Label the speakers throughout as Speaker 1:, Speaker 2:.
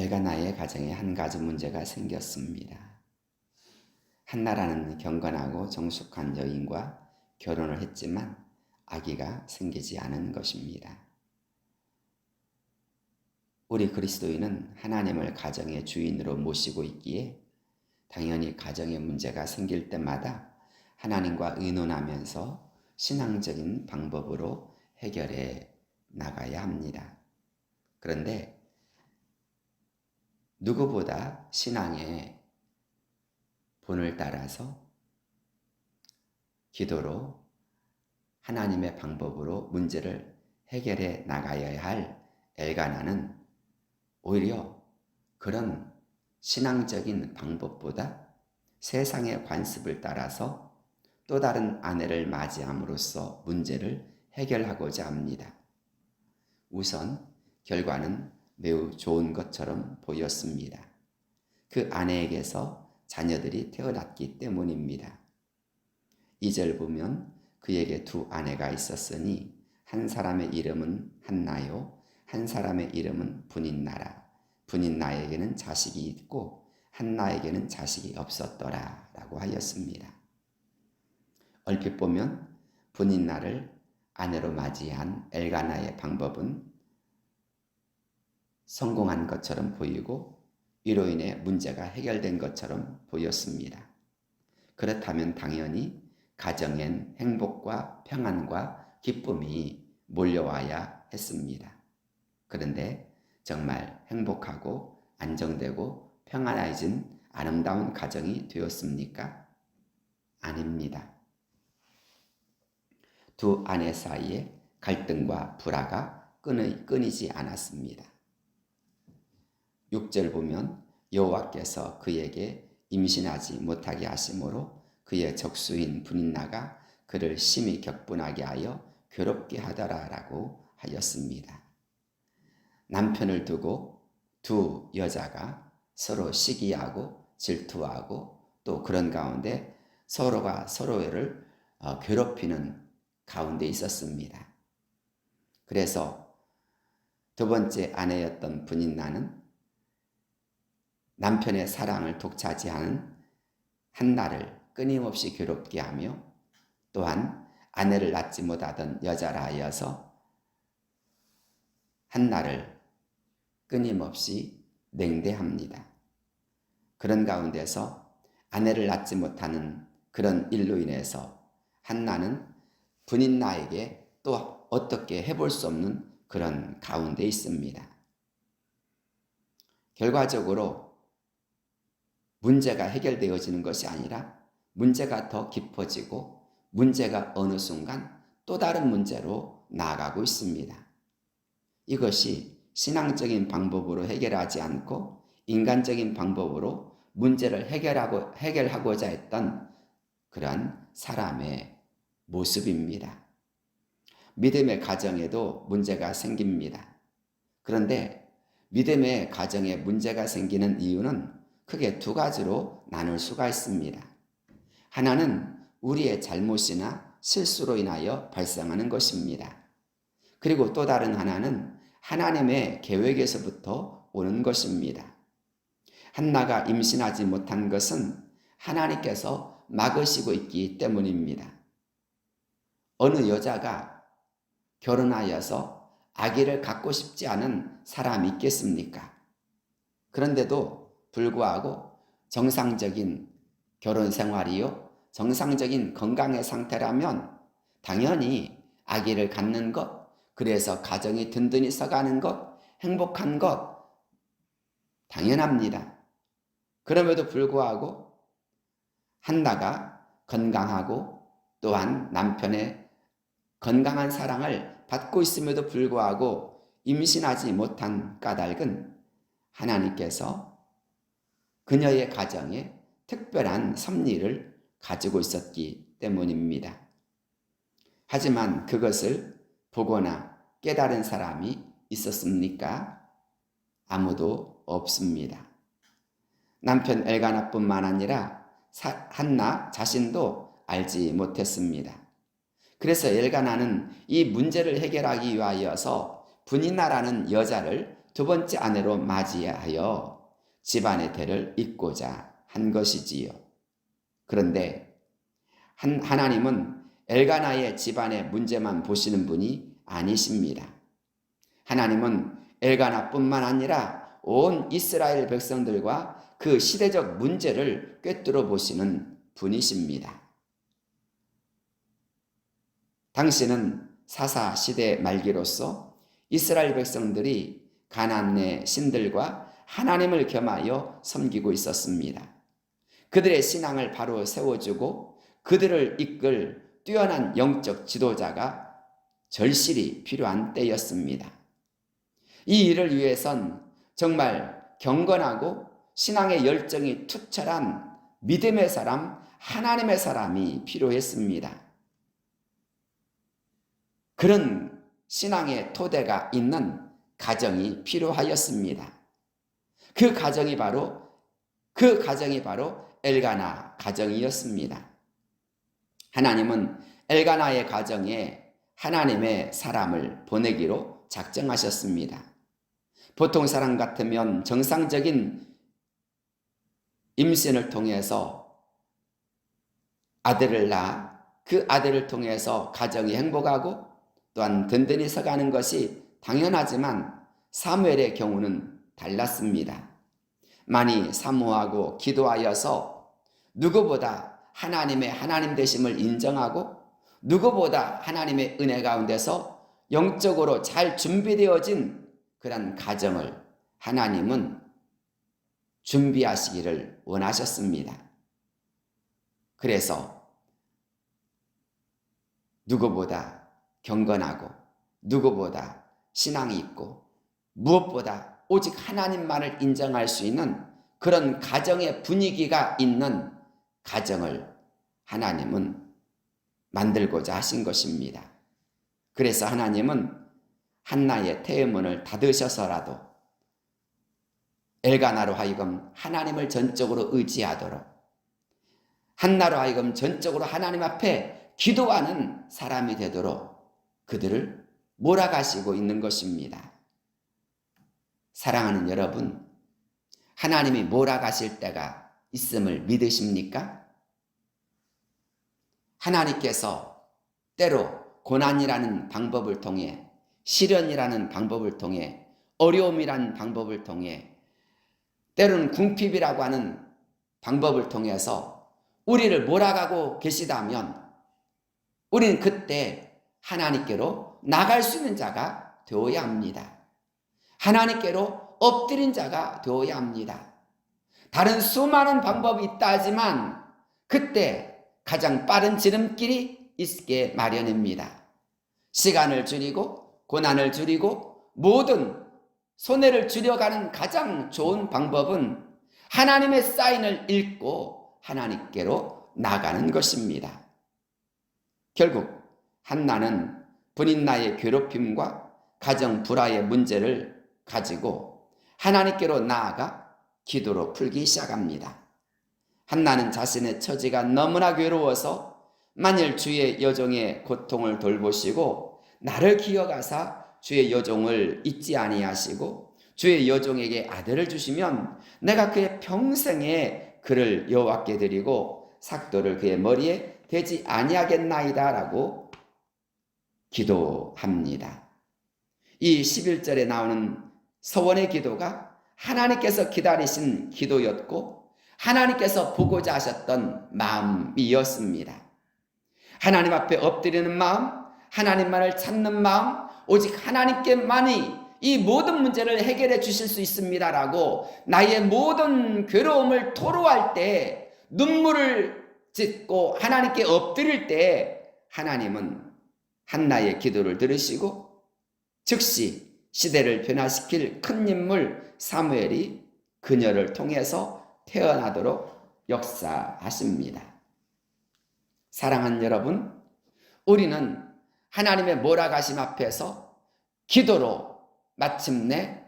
Speaker 1: 엘가나의 가정에 한 가지 문제가 생겼습니다. 한나라는 경건하고 정숙한 여인과 결혼을 했지만 아기가 생기지 않은 것입니다. 우리 그리스도인은 하나님을 가정의 주인으로 모시고 있기에 당연히 가정에 문제가 생길 때마다 하나님과 의논하면서 신앙적인 방법으로 해결해 나가야 합니다. 그런데 누구보다 신앙의 본을 따라서 기도로 하나님의 방법으로 문제를 해결해 나가야 할 엘가나는 오히려 그런 신앙적인 방법보다 세상의 관습을 따라서 또 다른 아내를 맞이함으로써 문제를 해결하고자 합니다. 우선 결과는 매우 좋은 것처럼 보였습니다. 그 아내에게서 자녀들이 태어났기 때문입니다. 2절 보면 그에게 두 아내가 있었으니 한 사람의 이름은 한나요 한 사람의 이름은 분인나라. 분인나에게는 자식이 있고 한나에게는 자식이 없었더라 라고 하였습니다. 얼핏 보면 분인나를 아내로 맞이한 엘가나의 방법은 성공한 것처럼 보이고 이로 인해 문제가 해결된 것처럼 보였습니다. 그렇다면 당연히 가정엔 행복과 평안과 기쁨이 몰려와야 했습니다. 그런데 정말 행복하고 안정되고 평안해진 아름다운 가정이 되었습니까? 아닙니다. 두 아내 사이에 갈등과 불화가 끊이지 않았습니다. 6절 보면 여호와께서 그에게 임신하지 못하게 하심으로 그의 적수인 분인나가 그를 심히 격분하게 하여 괴롭게 하더라라고 하였습니다. 남편을 두고 두 여자가 서로 시기하고 질투하고 또 그런 가운데 서로가 서로를 괴롭히는 가운데 있었습니다. 그래서 두 번째 아내였던 분인나는 남편의 사랑을 독차지하는 한나를 끊임없이 괴롭게 하며 또한 아내를 낳지 못하던 여자라 하여서 한나를 끊임없이 냉대합니다. 그런 가운데서 아내를 낳지 못하는 그런 일로 인해서 한나는 분인나에게 또 어떻게 해볼 수 없는 그런 가운데 있습니다. 결과적으로 문제가 해결되어지는 것이 아니라 문제가 더 깊어지고 문제가 어느 순간 또 다른 문제로 나아가고 있습니다. 이것이 신앙적인 방법으로 해결하지 않고 인간적인 방법으로 문제를 해결하고자 했던 그런 사람의 모습입니다. 믿음의 가정에도 문제가 생깁니다. 그런데 믿음의 가정에 문제가 생기는 이유는 크게 두 가지로 나눌 수가 있습니다. 하나는 우리의 잘못이나 실수로 인하여 발생하는 것입니다. 그리고 또 다른 하나는 하나님의 계획에서부터 오는 것입니다. 한나가 임신하지 못한 것은 하나님께서 막으시고 있기 때문입니다. 어느 여자가 결혼하여서 아기를 갖고 싶지 않은 사람이 있겠습니까? 그런데도 불구하고 정상적인 결혼 생활이요, 정상적인 건강의 상태라면 당연히 아기를 갖는 것, 그래서 가정이 든든히 서가는 것, 행복한 것 당연합니다. 그럼에도 불구하고 한나가 건강하고 또한 남편의 건강한 사랑을 받고 있음에도 불구하고 임신하지 못한 까닭은 하나님께서 그녀의 가정에 특별한 섭리를 가지고 있었기 때문입니다. 하지만 그것을 보거나 깨달은 사람이 있었습니까? 아무도 없습니다. 남편 엘가나뿐만 아니라 한나 자신도 알지 못했습니다. 그래서 엘가나는 이 문제를 해결하기 위하여서 분인나라는 여자를 두 번째 아내로 맞이하여 집안의 대를 잇고자 한 것이지요. 그런데 하나님은 엘가나의 집안의 문제만 보시는 분이 아니십니다. 하나님은 엘가나뿐만 아니라 온 이스라엘 백성들과 그 시대적 문제를 꿰뚫어 보시는 분이십니다. 당시는 사사 시대 말기로서 이스라엘 백성들이 가나안의 신들과 하나님을 겸하여 섬기고 있었습니다. 그들의 신앙을 바로 세워주고 그들을 이끌 뛰어난 영적 지도자가 절실히 필요한 때였습니다. 이 일을 위해선 정말 경건하고 신앙의 열정이 투철한 믿음의 사람, 하나님의 사람이 필요했습니다. 그런 신앙의 토대가 있는 가정이 필요하였습니다. 그 가정이 바로 엘가나 가정이었습니다. 하나님은 엘가나의 가정에 하나님의 사람을 보내기로 작정하셨습니다. 보통 사람 같으면 정상적인 임신을 통해서 아들을 낳아 그 아들을 통해서 가정이 행복하고 또한 든든히 서가는 것이 당연하지만 사무엘의 경우는 달랐습니다. 많이 사모하고 기도하여서 누구보다 하나님의 하나님 되심을 인정하고 누구보다 하나님의 은혜 가운데서 영적으로 잘 준비되어진 그런 가정을 하나님은 준비하시기를 원하셨습니다. 그래서 누구보다 경건하고 누구보다 신앙이 있고 무엇보다 오직 하나님만을 인정할 수 있는 그런 가정의 분위기가 있는 가정을 하나님은 만들고자 하신 것입니다. 그래서 하나님은 한나의 태의문을 닫으셔서라도 엘가나로 하여금 하나님을 전적으로 의지하도록, 한나로 하여금 전적으로 하나님 앞에 기도하는 사람이 되도록 그들을 몰아가시고 있는 것입니다. 사랑하는 여러분, 하나님이 몰아가실 때가 있음을 믿으십니까? 하나님께서 때로 고난이라는 방법을 통해, 시련이라는 방법을 통해, 어려움이라는 방법을 통해, 때로는 궁핍이라고 하는 방법을 통해서 우리를 몰아가고 계시다면 우리는 그때 하나님께로 나갈 수 있는 자가 되어야 합니다. 하나님께로 엎드린 자가 되어야 합니다. 다른 수많은 방법이 있다 하지만 그때 가장 빠른 지름길이 있게 마련입니다. 시간을 줄이고 고난을 줄이고 모든 손해를 줄여가는 가장 좋은 방법은 하나님의 사인을 읽고 하나님께로 나가는 것입니다. 결국 한나는 분인나의 괴롭힘과 가정 불화의 문제를 가지고 하나님께로 나아가 기도로 풀기 시작합니다. 한나는 자신의 처지가 너무나 괴로워서 만일 주의 여종의 고통을 돌보시고 나를 기억하사 주의 여종을 잊지 아니하시고 주의 여종에게 아들을 주시면 내가 그의 평생에 그를 여호와께 드리고 삭도를 그의 머리에 대지 아니하겠나이다 라고 기도합니다. 이 11절에 나오는 서원의 기도가 하나님께서 기다리신 기도였고 하나님께서 보고자 하셨던 마음이었습니다. 하나님 앞에 엎드리는 마음, 하나님만을 찾는 마음, 오직 하나님께만이 이 모든 문제를 해결해 주실 수 있습니다라고 나의 모든 괴로움을 토로할 때, 눈물을 짓고 하나님께 엎드릴 때 하나님은 한나의 기도를 들으시고 즉시 시대를 변화시킬 큰 인물 사무엘이 그녀를 통해서 태어나도록 역사하십니다. 사랑하는 여러분, 우리는 하나님의 몰아가심 앞에서 기도로 마침내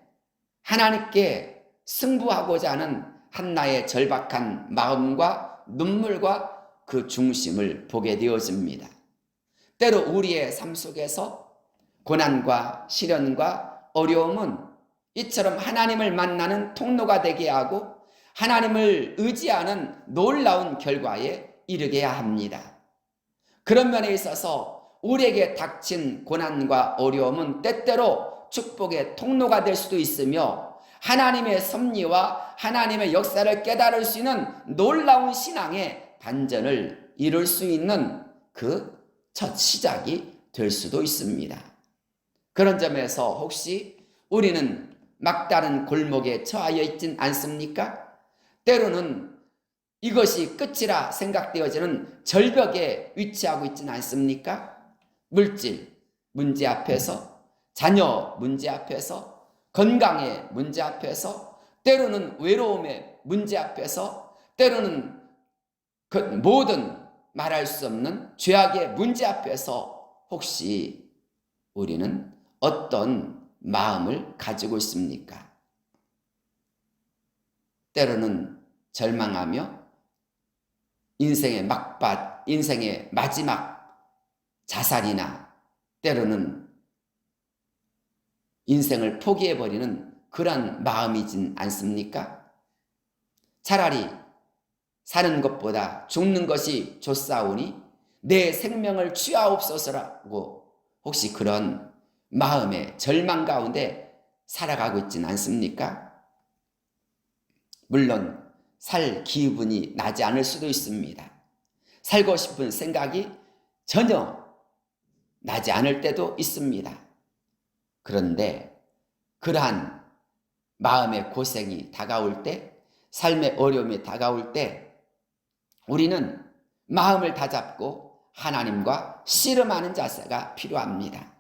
Speaker 1: 하나님께 승부하고자 하는 한나의 절박한 마음과 눈물과 그 중심을 보게 되어집니다. 때로 우리의 삶 속에서 고난과 시련과 어려움은 이처럼 하나님을 만나는 통로가 되게 하고 하나님을 의지하는 놀라운 결과에 이르게야 합니다. 그런 면에 있어서 우리에게 닥친 고난과 어려움은 때때로 축복의 통로가 될 수도 있으며 하나님의 섭리와 하나님의 역사를 깨달을 수 있는 놀라운 신앙의 반전을 이룰 수 있는 그 첫 시작이 될 수도 있습니다. 그런 점에서 혹시 우리는 막다른 골목에 처하여 있진 않습니까? 때로는 이것이 끝이라 생각되어지는 절벽에 위치하고 있지는 않습니까? 물질 문제 앞에서, 자녀 문제 앞에서, 건강의 문제 앞에서, 때로는 외로움의 문제 앞에서, 때로는 그 모든 말할 수 없는 죄악의 문제 앞에서 혹시 우리는 어떤 마음을 가지고 있습니까? 때로는 절망하며 인생의 막밭, 인생의 마지막 자살이나 때로는 인생을 포기해버리는 그런 마음이진 않습니까? 차라리 사는 것보다 죽는 것이 좋사오니 내 생명을 취하옵소서라고 혹시 그런 마음의 절망 가운데 살아가고 있지는 않습니까? 물론 살 기분이 나지 않을 수도 있습니다. 살고 싶은 생각이 전혀 나지 않을 때도 있습니다. 그런데 그러한 마음의 고생이 다가올 때, 삶의 어려움이 다가올 때 우리는 마음을 다잡고 하나님과 씨름하는 자세가 필요합니다.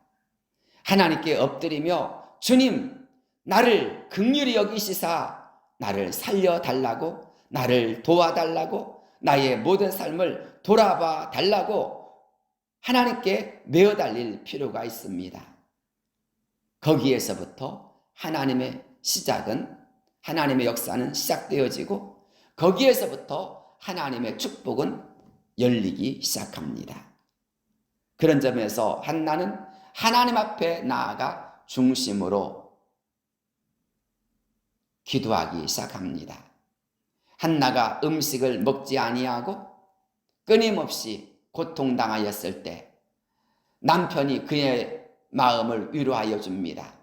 Speaker 1: 하나님께 엎드리며 주님, 나를 긍휼히 여기시사 나를 살려달라고, 나를 도와달라고, 나의 모든 삶을 돌아봐 달라고 하나님께 메어달릴 필요가 있습니다. 거기에서부터 하나님의 시작은, 하나님의 역사는 시작되어지고 거기에서부터 하나님의 축복은 열리기 시작합니다. 그런 점에서 한나는 하나님 앞에 나아가 중심으로 기도하기 시작합니다. 한나가 음식을 먹지 아니하고 끊임없이 고통당하였을 때 남편이 그의 마음을 위로하여 줍니다.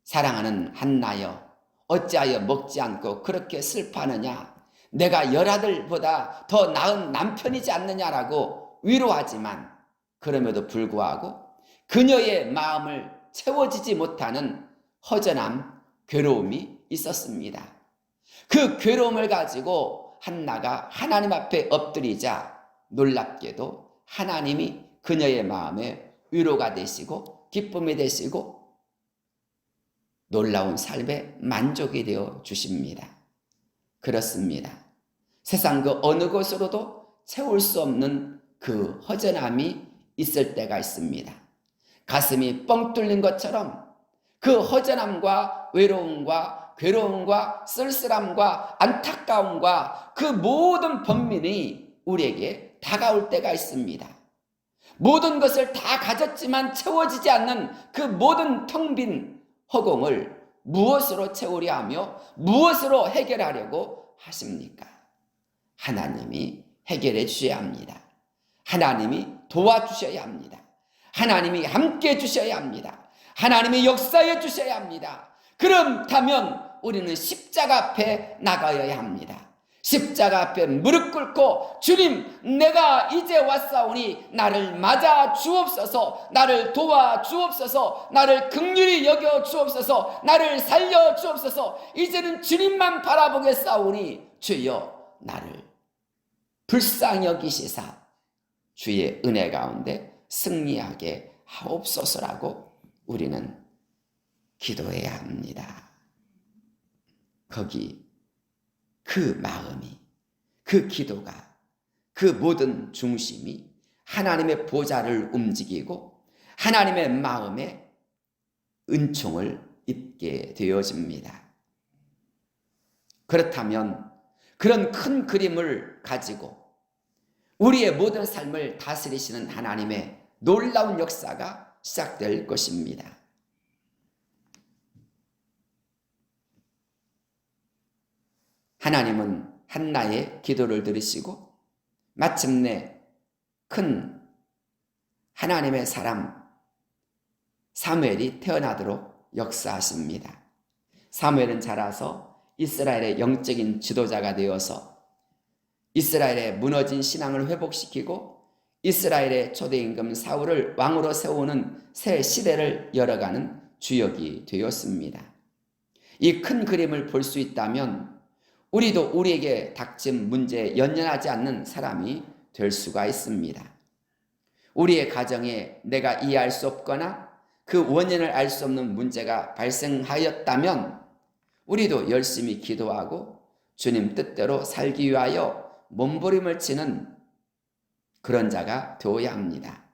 Speaker 1: 사랑하는 한나여, 어찌하여 먹지 않고 그렇게 슬퍼하느냐? 내가 열아들보다 더 나은 남편이지 않느냐라고 위로하지만 그럼에도 불구하고 그녀의 마음을 채워지지 못하는 허전함, 괴로움이 있었습니다. 그 괴로움을 가지고 한나가 하나님 앞에 엎드리자 놀랍게도 하나님이 그녀의 마음에 위로가 되시고 기쁨이 되시고 놀라운 삶에 만족이 되어 주십니다. 그렇습니다. 세상 그 어느 곳으로도 채울 수 없는 그 허전함이 있을 때가 있습니다. 가슴이 뻥 뚫린 것처럼 그 허전함과 외로움과 괴로움과 쓸쓸함과 안타까움과 그 모든 번민이 우리에게 다가올 때가 있습니다. 모든 것을 다 가졌지만 채워지지 않는 그 모든 텅 빈 허공을 무엇으로 채우려 하며 무엇으로 해결하려고 하십니까? 하나님이 해결해 주셔야 합니다. 하나님이 도와주셔야 합니다. 하나님이 함께 해 주셔야 합니다. 하나님이 역사해 주셔야 합니다. 그렇다면 우리는 십자가 앞에 나가야 합니다. 십자가 앞에 무릎 꿇고 주님, 내가 이제 왔사오니 나를 맞아 주옵소서, 나를 도와 주옵소서, 나를 긍휼히 여겨 주옵소서, 나를 살려 주옵소서. 이제는 주님만 바라보겠사오니 주여 나를 불쌍히 여기시사 주의 은혜 가운데 승리하게 하옵소서라고 우리는 기도해야 합니다. 거기 그 마음이, 그 기도가, 그 모든 중심이 하나님의 보좌를 움직이고 하나님의 마음에 은총을 입게 되어집니다. 그렇다면 그런 큰 그림을 가지고 우리의 모든 삶을 다스리시는 하나님의 놀라운 역사가 시작될 것입니다. 하나님은 한나의 기도를 들으시고 마침내 큰 하나님의 사람 사무엘이 태어나도록 역사하십니다. 사무엘은 자라서 이스라엘의 영적인 지도자가 되어서 이스라엘의 무너진 신앙을 회복시키고 이스라엘의 초대임금 사울을 왕으로 세우는 새 시대를 열어가는 주역이 되었습니다. 이 큰 그림을 볼 수 있다면 우리도 우리에게 닥친 문제에 연연하지 않는 사람이 될 수가 있습니다. 우리의 가정에 내가 이해할 수 없거나 그 원인을 알 수 없는 문제가 발생하였다면 우리도 열심히 기도하고 주님 뜻대로 살기 위하여 몸부림을 치는 그런 자가 되어야 합니다.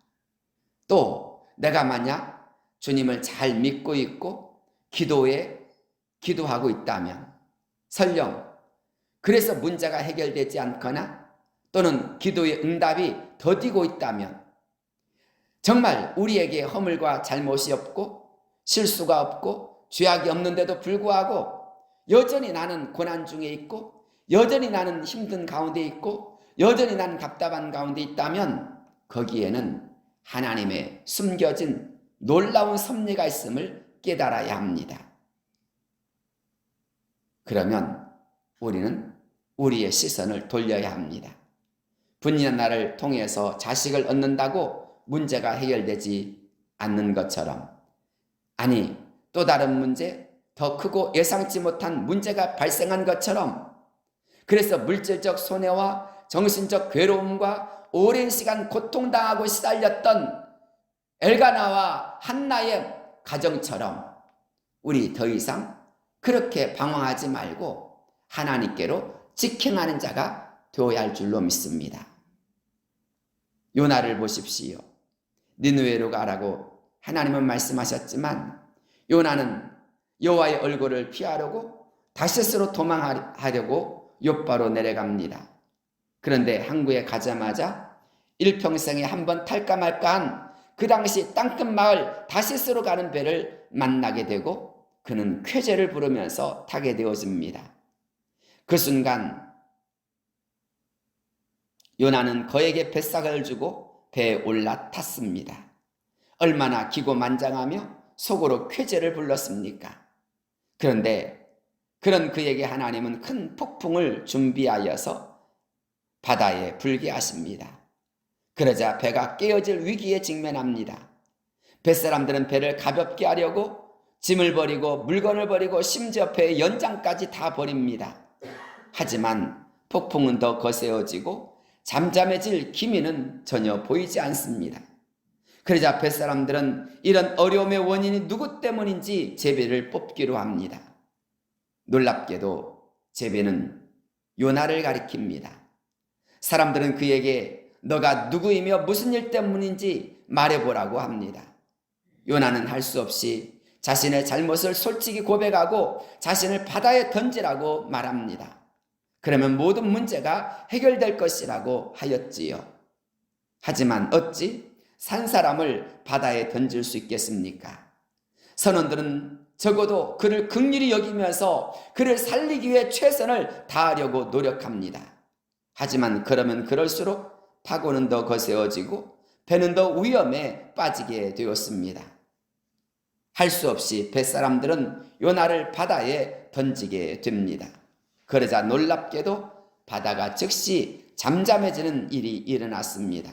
Speaker 1: 또 내가 만약 주님을 잘 믿고 있고 기도하고 있다면 설령 그래서 문제가 해결되지 않거나 또는 기도의 응답이 더디고 있다면 정말 우리에게 허물과 잘못이 없고 실수가 없고 죄악이 없는데도 불구하고 여전히 나는 고난 중에 있고 여전히 나는 힘든 가운데 있고 여전히 나는 답답한 가운데 있다면 거기에는 하나님의 숨겨진 놀라운 섭리가 있음을 깨달아야 합니다. 그러면 우리는 우리의 시선을 돌려야 합니다. 분이한 나를 통해서 자식을 얻는다고 문제가 해결되지 않는 것처럼, 아니 또 다른 문제, 더 크고 예상치 못한 문제가 발생한 것처럼, 그래서 물질적 손해와 정신적 괴로움과 오랜 시간 고통당하고 시달렸던 엘가나와 한나의 가정처럼 우리 더 이상 그렇게 방황하지 말고 하나님께로 직행하는 자가 되어야 할 줄로 믿습니다. 요나를 보십시오. 니느웨로 가라고 하나님은 말씀하셨지만 요나는 여호와의 얼굴을 피하려고 다시스로 도망하려고 욥바로 내려갑니다. 그런데 항구에 가자마자 일평생에 한 번 탈까 말까한 그 당시 땅끝 마을 다시스로 가는 배를 만나게 되고 그는 쾌재를 부르면서 타게 되어집니다. 그 순간 요나는 그에게 뱃삭을 주고 배에 올라탔습니다. 얼마나 기고만장하며 속으로 쾌재를 불렀습니까? 그런데 그런 그에게 하나님은 큰 폭풍을 준비하여서 바다에 불게 하십니다. 그러자 배가 깨어질 위기에 직면합니다. 뱃사람들은 배를 가볍게 하려고 짐을 버리고 물건을 버리고 심지어 배의 연장까지 다 버립니다. 하지만 폭풍은 더 거세어지고 잠잠해질 기미는 전혀 보이지 않습니다. 그러자 뱃사람들은 이런 어려움의 원인이 누구 때문인지 제비를 뽑기로 합니다. 놀랍게도 제비는 요나를 가리킵니다. 사람들은 그에게 너가 누구이며 무슨 일 때문인지 말해보라고 합니다. 요나는 할 수 없이 자신의 잘못을 솔직히 고백하고 자신을 바다에 던지라고 말합니다. 그러면 모든 문제가 해결될 것이라고 하였지요. 하지만 어찌 산 사람을 바다에 던질 수 있겠습니까? 선원들은 적어도 그를 긍휼히 여기면서 그를 살리기 위해 최선을 다하려고 노력합니다. 하지만 그러면 그럴수록 파고는 더 거세어지고 배는 더 위험에 빠지게 되었습니다. 할 수 없이 뱃사람들은 요나를 바다에 던지게 됩니다. 그러자 놀랍게도 바다가 즉시 잠잠해지는 일이 일어났습니다.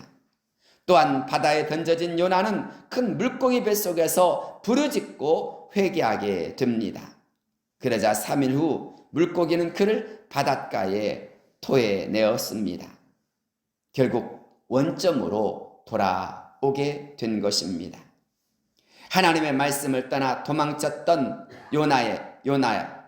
Speaker 1: 또한 바다에 던져진 요나는 큰 물고기 뱃속에서 부르짖고 회개하게 됩니다. 그러자 3일 후 물고기는 그를 바닷가에 토해내었습니다. 결국 원점으로 돌아오게 된 것입니다. 하나님의 말씀을 떠나 도망쳤던 요나야,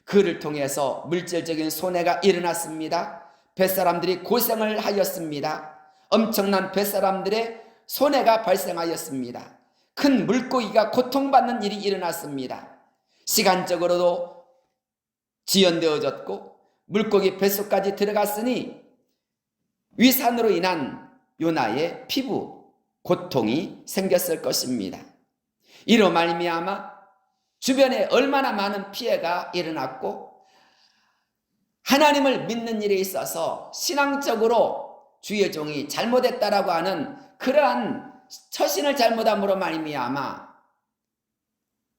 Speaker 1: 그를 통해서 물질적인 손해가 일어났습니다. 뱃사람들이 고생을 하였습니다. 엄청난 뱃사람들의 손해가 발생하였습니다. 큰 물고기가 고통받는 일이 일어났습니다. 시간적으로도 지연되어졌고 물고기 뱃속까지 들어갔으니 위산으로 인한 요나의 피부 고통이 생겼을 것입니다. 이로 말미암아 주변에 얼마나 많은 피해가 일어났고 하나님을 믿는 일에 있어서 신앙적으로 주의 종이 잘못했다라고 하는 그러한 처신을 잘못함으로 말미암아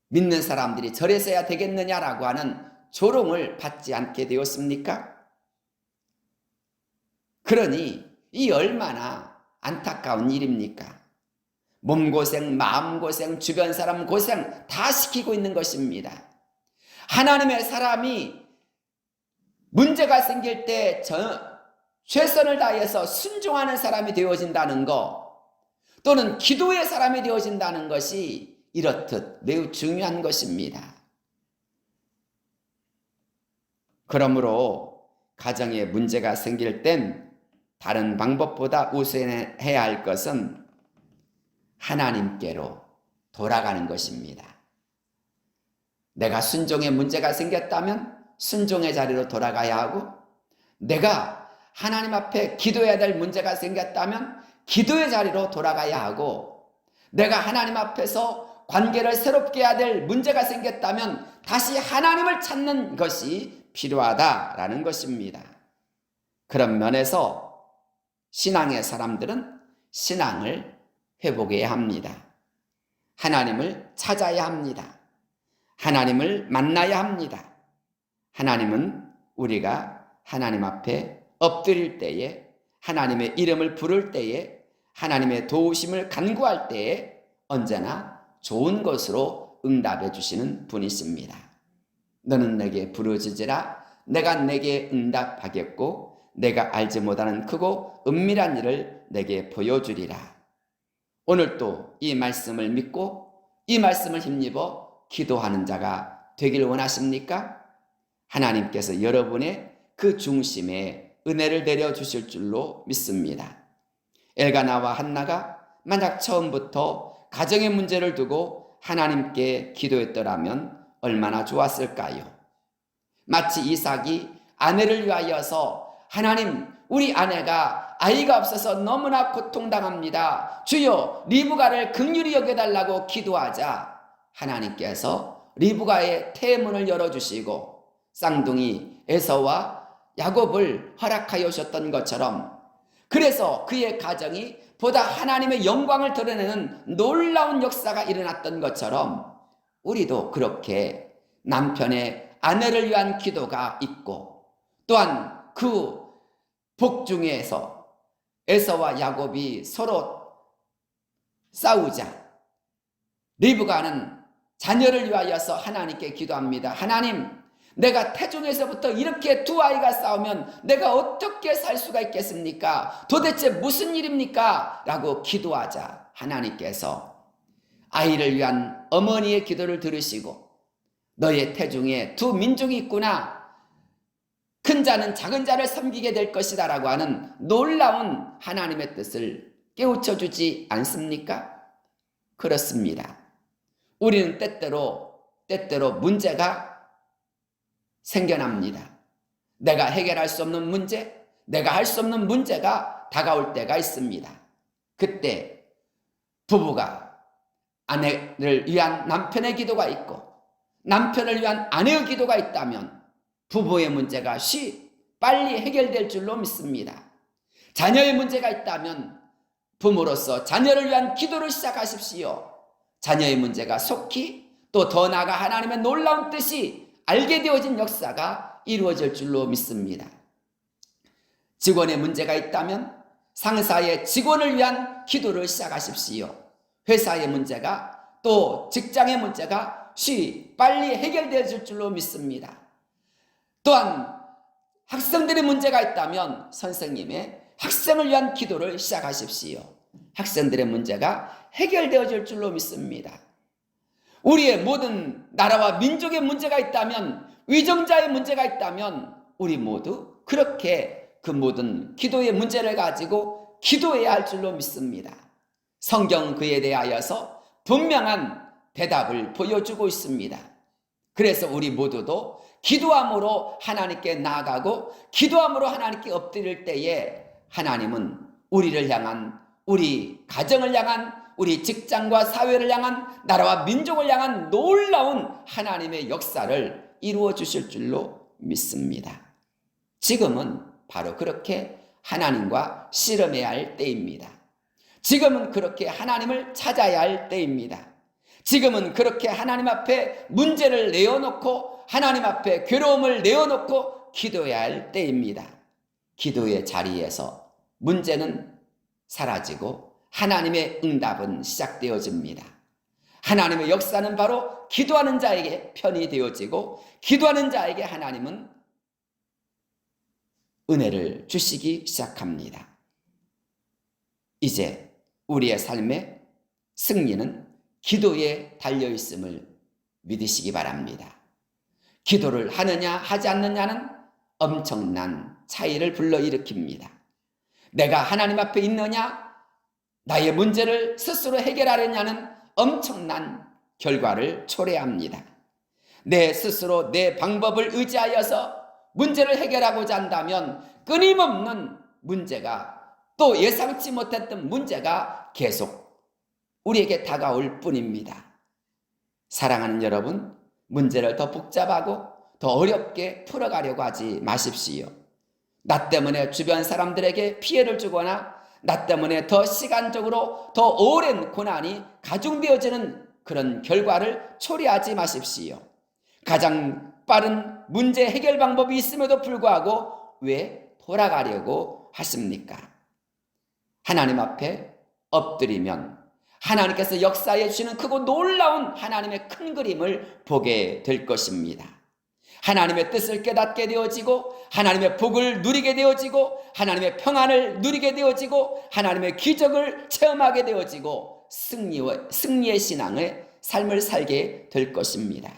Speaker 1: 믿는 사람들이 저래서야 되겠느냐라고 하는 조롱을 받지 않게 되었습니까? 그러니 이 얼마나 안타까운 일입니까? 몸고생, 마음고생, 주변 사람 고생 다 시키고 있는 것입니다. 하나님의 사람이 문제가 생길 때 최선을 다해서 순종하는 사람이 되어진다는 것, 또는 기도의 사람이 되어진다는 것이 이렇듯 매우 중요한 것입니다. 그러므로 가정에 문제가 생길 땐 다른 방법보다 우선해야 할 것은 하나님께로 돌아가는 것입니다. 내가 순종에 문제가 생겼다면 순종의 자리로 돌아가야 하고, 내가 하나님 앞에 기도해야 될 문제가 생겼다면 기도의 자리로 돌아가야 하고, 내가 하나님 앞에서 관계를 새롭게 해야 될 문제가 생겼다면 다시 하나님을 찾는 것이 필요하다라는 것입니다. 그런 면에서 신앙의 사람들은 신앙을 회복해야 합니다. 하나님을 찾아야 합니다. 하나님을 만나야 합니다. 하나님은 우리가 하나님 앞에 엎드릴 때에, 하나님의 이름을 부를 때에, 하나님의 도우심을 간구할 때에 언제나 좋은 것으로 응답해 주시는 분이십니다. 너는 내게 부르짖으라 내가 내게 응답하겠고 내가 알지 못하는 크고 은밀한 일을 내게 보여주리라. 오늘도 이 말씀을 믿고 이 말씀을 힘입어 기도하는 자가 되길 원하십니까? 하나님께서 여러분의 그 중심에 은혜를 내려주실 줄로 믿습니다. 엘가나와 한나가 만약 처음부터 가정의 문제를 두고 하나님께 기도했더라면 얼마나 좋았을까요? 마치 이삭이 아내를 위하여서 하나님, 우리 아내가 아이가 없어서 너무나 고통당합니다. 주여 리브가를 긍휼히 여겨달라고 기도하자 하나님께서 리브가의 태문을 열어주시고 쌍둥이 에서와 야곱을 허락하여 주셨던 것처럼, 그래서 그의 가정이 보다 하나님의 영광을 드러내는 놀라운 역사가 일어났던 것처럼 우리도 그렇게 남편의 아내를 위한 기도가 있고, 또한 그 복중에서 에서와 야곱이 서로 싸우자 리브가는 자녀를 위하여서 하나님께 기도합니다. 하나님, 내가 태중에서부터 이렇게 두 아이가 싸우면 내가 어떻게 살 수가 있겠습니까? 도대체 무슨 일입니까? 라고 기도하자 하나님께서 아이를 위한 어머니의 기도를 들으시고, 너의 태중에 두 민족이 있구나, 큰 자는 작은 자를 섬기게 될 것이다 라고 하는 놀라운 하나님의 뜻을 깨우쳐 주지 않습니까? 그렇습니다. 우리는 때때로 문제가 생겨납니다. 내가 해결할 수 없는 문제, 내가 할 수 없는 문제가 다가올 때가 있습니다. 그때 부부가 아내를 위한 남편의 기도가 있고 남편을 위한 아내의 기도가 있다면 부부의 문제가 빨리 해결될 줄로 믿습니다. 자녀의 문제가 있다면 부모로서 자녀를 위한 기도를 시작하십시오. 자녀의 문제가 속히 또 더 나아가 하나님의 놀라운 뜻이 알게 되어진 역사가 이루어질 줄로 믿습니다. 직원의 문제가 있다면 상사의 직원을 위한 기도를 시작하십시오. 회사의 문제가, 또 직장의 문제가 빨리 해결될 줄로 믿습니다. 또한 학생들의 문제가 있다면 선생님의 학생을 위한 기도를 시작하십시오. 학생들의 문제가 해결되어질 줄로 믿습니다. 우리의 모든 나라와 민족의 문제가 있다면, 위정자의 문제가 있다면 우리 모두 그렇게 그 모든 기도의 문제를 가지고 기도해야 할 줄로 믿습니다. 성경 그에 대하여서 분명한 대답을 보여주고 있습니다. 그래서 우리 모두도 기도함으로 하나님께 나아가고 기도함으로 하나님께 엎드릴 때에 하나님은 우리를 향한, 우리 가정을 향한, 우리 직장과 사회를 향한, 나라와 민족을 향한 놀라운 하나님의 역사를 이루어 주실 줄로 믿습니다. 지금은 바로 그렇게 하나님과 씨름해야 할 때입니다. 지금은 그렇게 하나님을 찾아야 할 때입니다. 지금은 그렇게 하나님 앞에 문제를 내어놓고 하나님 앞에 괴로움을 내어놓고 기도해야 할 때입니다. 기도의 자리에서 문제는 사라지고 하나님의 응답은 시작되어집니다. 하나님의 역사는 바로 기도하는 자에게 편이 되어지고 기도하는 자에게 하나님은 은혜를 주시기 시작합니다. 이제 우리의 삶의 승리는 기도에 달려있음을 믿으시기 바랍니다. 기도를 하느냐 하지 않느냐는 엄청난 차이를 불러일으킵니다. 내가 하나님 앞에 있느냐, 나의 문제를 스스로 해결하려냐는 엄청난 결과를 초래합니다. 내 스스로 내 방법을 의지하여서 문제를 해결하고자 한다면 끊임없는 문제가, 또 예상치 못했던 문제가 계속 우리에게 다가올 뿐입니다. 사랑하는 여러분, 문제를 더 복잡하고 더 어렵게 풀어가려고 하지 마십시오. 나 때문에 주변 사람들에게 피해를 주거나 나 때문에 더 시간적으로 더 오랜 고난이 가중되어지는 그런 결과를 초래하지 마십시오. 가장 빠른 문제 해결 방법이 있음에도 불구하고 왜 돌아가려고 하십니까? 하나님 앞에 엎드리면 하나님께서 역사해 주시는 크고 놀라운 하나님의 큰 그림을 보게 될 것입니다. 하나님의 뜻을 깨닫게 되어지고 하나님의 복을 누리게 되어지고 하나님의 평안을 누리게 되어지고 하나님의 기적을 체험하게 되어지고 승리의 신앙의 삶을 살게 될 것입니다.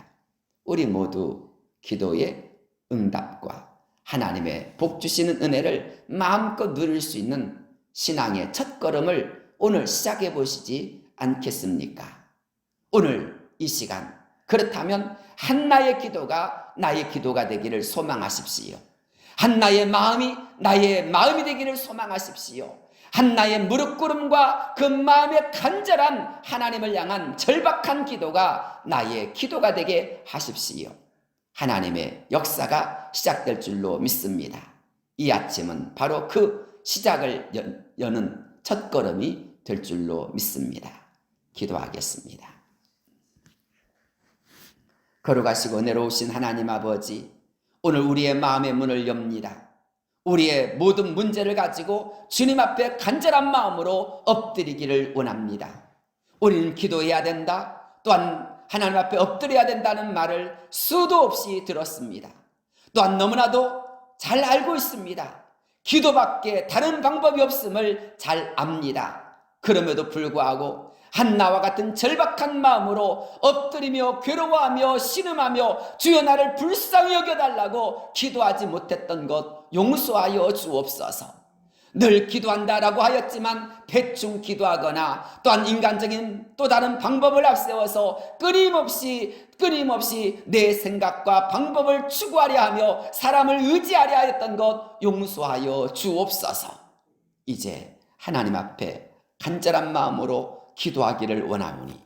Speaker 1: 우리 모두 기도의 응답과 하나님의 복 주시는 은혜를 마음껏 누릴 수 있는 신앙의 첫걸음을 오늘 시작해 보시지 않겠습니까? 오늘 이 시간, 그렇다면 한나의 기도가 나의 기도가 되기를 소망하십시오. 한나의 마음이 나의 마음이 되기를 소망하십시오. 한나의 무릎꿇음과 그 마음의 간절한 하나님을 향한 절박한 기도가 나의 기도가 되게 하십시오. 하나님의 역사가 시작될 줄로 믿습니다. 이 아침은 바로 그 시작을 여는 첫걸음이 될 줄로 믿습니다. 기도하겠습니다. 걸어가시고 내려오신 하나님 아버지, 오늘 우리의 마음의 문을 엽니다. 우리의 모든 문제를 가지고 주님 앞에 간절한 마음으로 엎드리기를 원합니다. 우리는 기도해야 된다, 또한 하나님 앞에 엎드려야 된다는 말을 수도 없이 들었습니다. 또한 너무나도 잘 알고 있습니다. 기도밖에 다른 방법이 없음을 잘 압니다. 그럼에도 불구하고 한나와 같은 절박한 마음으로 엎드리며 괴로워하며 신음하며 주여 나를 불쌍히 여겨달라고 기도하지 못했던 것 용서하여 주옵소서. 늘 기도한다라고 하였지만 대충 기도하거나 또한 인간적인 또 다른 방법을 앞세워서 끊임없이 내 생각과 방법을 추구하려 하며 사람을 의지하려 하였던 것 용서하여 주옵소서. 이제 하나님 앞에 간절한 마음으로 기도하기를 원하오니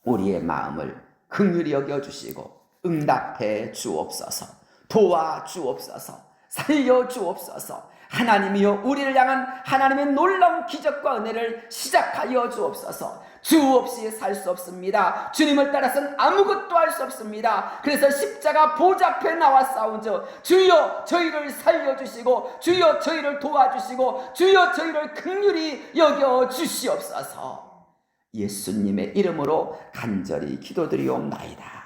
Speaker 1: 우리의 마음을 긍휼히 여겨주시고 응답해 주옵소서. 도와 주옵소서. 살려 주옵소서. 하나님이여, 우리를 향한 하나님의 놀라운 기적과 은혜를 시작하여 주옵소서. 주 없이 살 수 없습니다. 주님을 따라서는 아무것도 할 수 없습니다. 그래서 십자가 보좌 앞에 나와 싸운즉 주여 저희를 살려주시고 주여 저희를 도와주시고 주여 저희를 긍휼히 여겨 주시옵소서. 예수님의 이름으로 간절히 기도드리옵나이다.